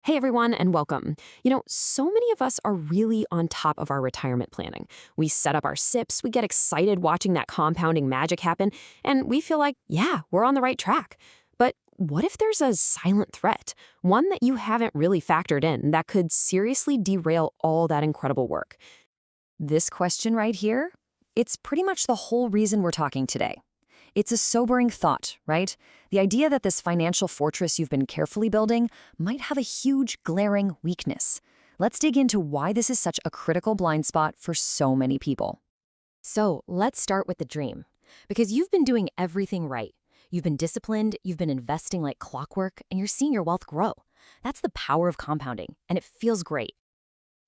Hey everyone, and welcome. So many of us are really on top of our retirement planning. We set up our SIPs, we get excited watching that compounding magic happen, and we feel like, yeah, we're on the right track. But what if there's a silent threat, one that you haven't really factored in that could seriously derail all that incredible work? This question right here, it's pretty much the whole reason we're talking today. It's a sobering thought, right? The idea that this financial fortress you've been carefully building might have a huge, glaring weakness. Let's dig into why this is such a critical blind spot for so many people. So let's start with the dream. Because you've been doing everything right. You've been disciplined, you've been investing like clockwork, and you're seeing your wealth grow. That's the power of compounding, and it feels great.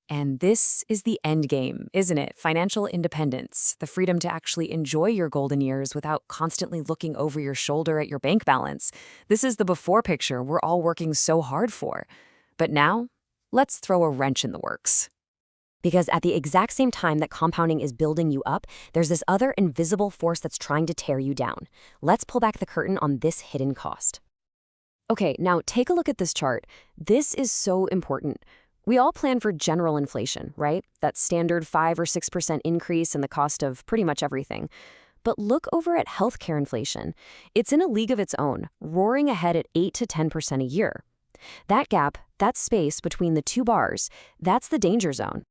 And this is the end game, isn't it? Financial independence, the freedom to actually enjoy your golden years without constantly looking over your shoulder at your bank balance. This is the before picture we're all working so hard for. But now, let's throw a wrench in the works. Because at the exact same time that compounding is building you up, there's this other invisible force that's trying to tear you down. Let's pull back the curtain on this hidden cost. Okay, now take a look at this chart. This is so important. We all plan for general inflation, right? That standard 5 or 6% increase in the cost of pretty much everything. But look over at healthcare inflation. It's in a league of its own, roaring ahead at 8 to 10% a year. That gap, that space between the two bars, that's the danger zone.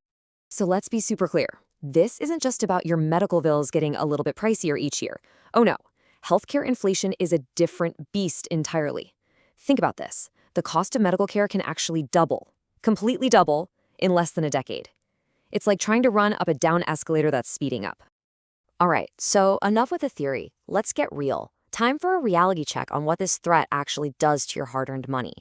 So let's be super clear. This isn't just about your medical bills getting a little bit pricier each year. Oh no, healthcare inflation is a different beast entirely. Think about this. The cost of medical care can actually double. Completely double in less than a decade. It's like trying to run up a down escalator that's speeding up. All right, so enough with the theory. Let's get real. Time for a reality check on what this threat actually does to your hard-earned money.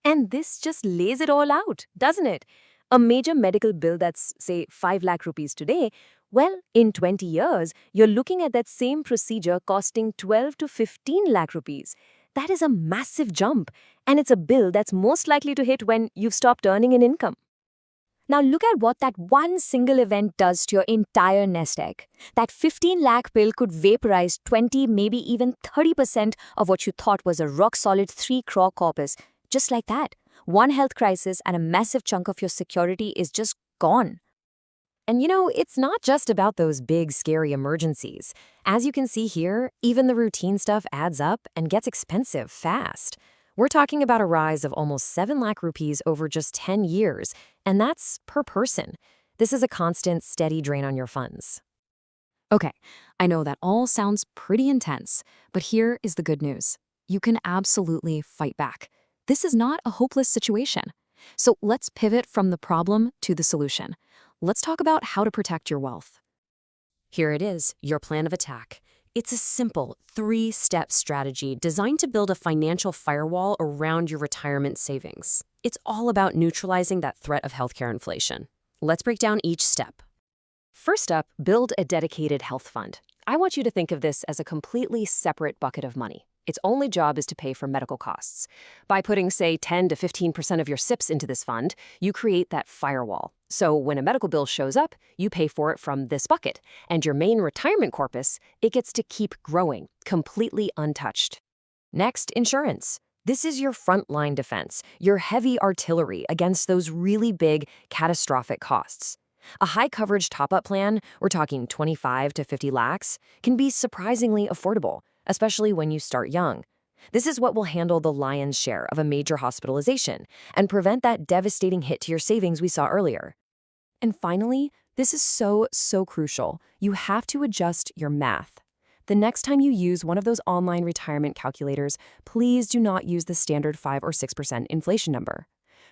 And this just lays it all out, doesn't it? A major medical bill that's, say, 5 lakh rupees today, well, in 20 years, you're looking at that same procedure costing 12 to 15 lakh rupees. That is a massive jump, and it's a bill that's most likely to hit when you've stopped earning an income. Now look at what that one single event does to your entire nest egg. That 15 lakh bill could vaporize 20, maybe even 30% of what you thought was a rock-solid 3 crore corpus. Just like that. One health crisis and a massive chunk of your security is just gone. And it's not just about those big, scary emergencies. As you can see here, even the routine stuff adds up and gets expensive fast. We're talking about a rise of almost 7 lakh rupees over just 10 years, and that's per person. This is a constant, steady drain on your funds. Okay, I know that all sounds pretty intense, but here is the good news. You can absolutely fight back. This is not a hopeless situation. So let's pivot from the problem to the solution. Let's talk about how to protect your wealth. Here it is, your plan of attack. It's a simple 3-step strategy designed to build a financial firewall around your retirement savings. It's all about neutralizing that threat of healthcare inflation. Let's break down each step. First up, build a dedicated health fund. I want you to think of this as a completely separate bucket of money. Its only job is to pay for medical costs. By putting, say, 10 to 15% of your SIPs into this fund, you create that firewall. So when a medical bill shows up, you pay for it from this bucket. And your main retirement corpus, it gets to keep growing, completely untouched. Next, insurance. This is your frontline defense, your heavy artillery against those really big, catastrophic costs. A high-coverage top-up plan, we're talking 25 to 50 lakhs, can be surprisingly affordable, especially when you start young. This is what will handle the lion's share of a major hospitalization and prevent that devastating hit to your savings we saw earlier. And finally, this is so crucial. You have to adjust your math. The next time you use one of those online retirement calculators, please do not use the standard 5 or 6% inflation number.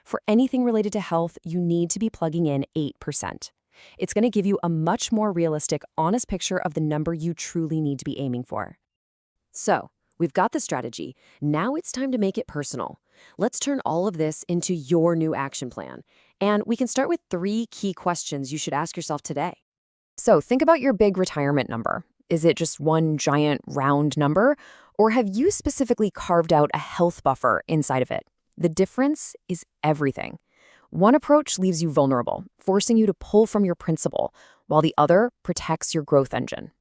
For anything related to health, you need to be plugging in 8%. It's going to give you a much more realistic, honest picture of the number you truly need to be aiming for. So, we've got the strategy. Now it's time to make it personal. Let's turn all of this into your new action plan. And we can start with 3 key questions you should ask yourself today. So think about your big retirement number. Is it just one giant round number? Or have you specifically carved out a health buffer inside of it? The difference is everything. One approach leaves you vulnerable, forcing you to pull from your principal, while the other protects your growth engine.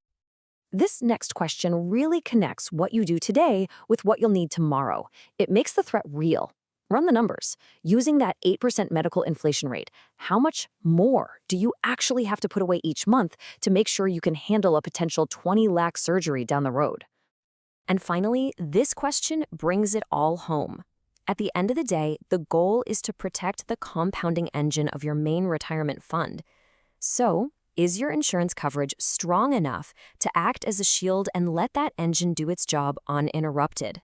This next question really connects what you do today with what you'll need tomorrow. It makes the threat real. Run the numbers. Using that 8% medical inflation rate, how much more do you actually have to put away each month to make sure you can handle a potential 20 lakh surgery down the road? And finally, this question brings it all home. At the end of the day, the goal is to protect the compounding engine of your main retirement fund. So, is your insurance coverage strong enough to act as a shield and let that engine do its job uninterrupted?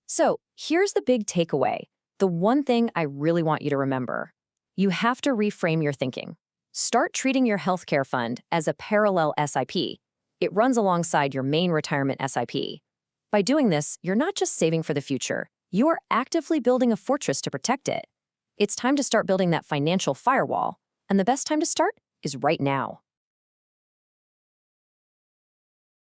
So, here's the big takeaway. The one thing I really want you to remember. You have to reframe your thinking. Start treating your healthcare fund as a parallel SIP. It runs alongside your main retirement SIP. By doing this, you're not just saving for the future, you are actively building a fortress to protect it. It's time to start building that financial firewall, and the best time to start is right now.